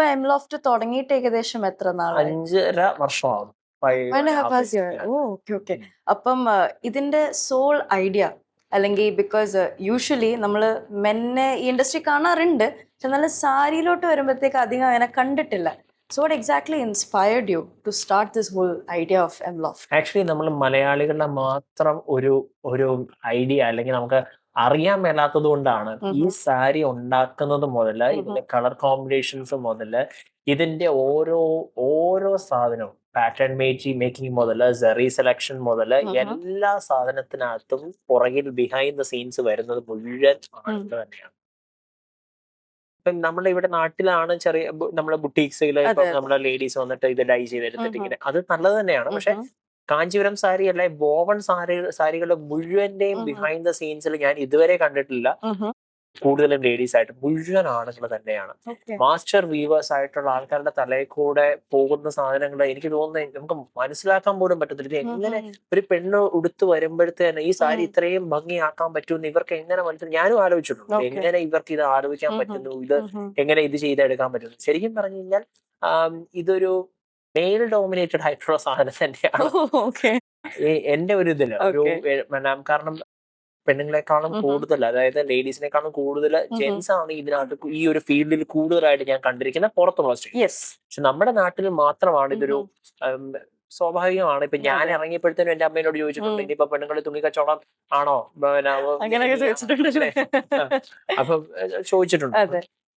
ഇപ്പൊ എംലോഫ്റ്റ് തുടങ്ങിയിട്ട് ഏകദേശം എത്ര നാളായി? 5.5 വർഷമാകും. 5.5 year. years. ഓ ഓക്കെ ഓക്കെ. അപ്പം ഇതിന്റെ സോൾ ഐഡിയ അല്ലെങ്കിൽ ബിക്കോസ് യൂഷ്വലി നമ്മൾ മെന്നെ ഈ ഇൻഡസ്ട്രി കാണാറുണ്ട്, പക്ഷെ നല്ല സാരിയിലോട്ട് വരുമ്പോഴത്തേക്ക് അധികം അങ്ങനെ കണ്ടിട്ടില്ല. So what exactly inspired you to start this whole idea of Mloft? Actually നമ്മൾ മലയാളികളുടെ മാത്രം ഒരു ഒരു ഐഡിയ അല്ലെങ്കിൽ നമുക്ക് അറിയാൻ മേലാത്തത് കൊണ്ടാണ് ഈ സാരി ഉണ്ടാക്കുന്നത് മുതൽ ഇതിന്റെ കളർ കോമ്പിനേഷൻസ് മുതൽ ഇതിന്റെ ഓരോ ഓരോ സാധനവും പാറ്റേൺ മേക്കിംഗ് മുതൽ സെറി സെലക്ഷൻ മുതൽ എല്ലാ സാധനത്തിനകത്തും പുറകിൽ ബിഹൈൻഡ് ദ സീൻസ് വരുന്നത് മുഴുവൻ ആളുകൾ തന്നെയാണ്. ഇപ്പം നമ്മുടെ ഇവിടെ നാട്ടിലാണ് ചെറിയ നമ്മുടെ ബുട്ടീക്സിൽ ഇപ്പം നമ്മുടെ ലേഡീസ് വന്നിട്ട് ഇത് ഡൈ ചെയ്തെടുത്തിട്ട് ഇങ്ങനെ അത് നല്ലത് തന്നെയാണ്. പക്ഷെ കാഞ്ചീപുരം സാരി അല്ലെ ബോവൺ സാരികളുടെ മുഴുവന്റെയും ബിഹൈൻഡ് ദ സീൻസിൽ ഞാൻ ഇതുവരെ കണ്ടിട്ടില്ല. കൂടുതലും ലേഡീസ് ആയിട്ട് മുഴുവൻ ആണുങ്ങൾ തന്നെയാണ്. മാസ്റ്റർ വീവേഴ്സ് ആയിട്ടുള്ള ആൾക്കാരുടെ തലയിൽ കൂടെ പോകുന്ന സാധനങ്ങൾ എനിക്ക് തോന്നുന്നത് നമുക്ക് മനസ്സിലാക്കാൻ പോലും പറ്റത്തില്ല. ഇത് എങ്ങനെ ഒരു പെണ്ണ് ഉടുത്ത് വരുമ്പോഴത്തേന് ഈ സാരി ഇത്രയും ഭംഗിയാക്കാൻ പറ്റുമെന്ന് ഇവർക്ക് എങ്ങനെ മനസ്സിലായി? ഞാനും ആലോചിച്ചിട്ടുണ്ട് എങ്ങനെ ഇവർക്ക് ഇത് ആലോചിക്കാൻ പറ്റുന്നു, ഇത് എങ്ങനെ ഇത് ചെയ്തെടുക്കാൻ പറ്റുന്നു. ശരിക്കും പറഞ്ഞു കഴിഞ്ഞാൽ ഇതൊരു മെയിൽ ഡോമിനേറ്റഡ് ആയിട്ടുള്ള സാധനം തന്നെയാണ് എന്റെ ഒരു ഇതില് ഒരു കാരണം പെണ്ണുങ്ങളെക്കാളും കൂടുതൽ, അതായത് ലേഡീസിനെക്കാളും കൂടുതൽ ജെൻസ് ആണ് ഇതിനകത്ത് ഈ ഒരു ഫീൽഡിൽ കൂടുതലായിട്ട് ഞാൻ കണ്ടിരിക്കുന്ന പുറത്തുള്ള സ്ത്രീ. പക്ഷെ നമ്മുടെ നാട്ടിൽ മാത്രമാണ് ഇതൊരു സ്വാഭാവികമാണ്. ഇപ്പൊ ഞാൻ ഇറങ്ങിയപ്പോഴത്തേനും എന്റെ അമ്മയോട് ചോദിച്ചിട്ടുണ്ട് ഇനിയിപ്പോ പെണ്ണുങ്ങൾ തുണി കച്ചവടം ആണോ, അപ്പൊ ചോദിച്ചിട്ടുണ്ട്.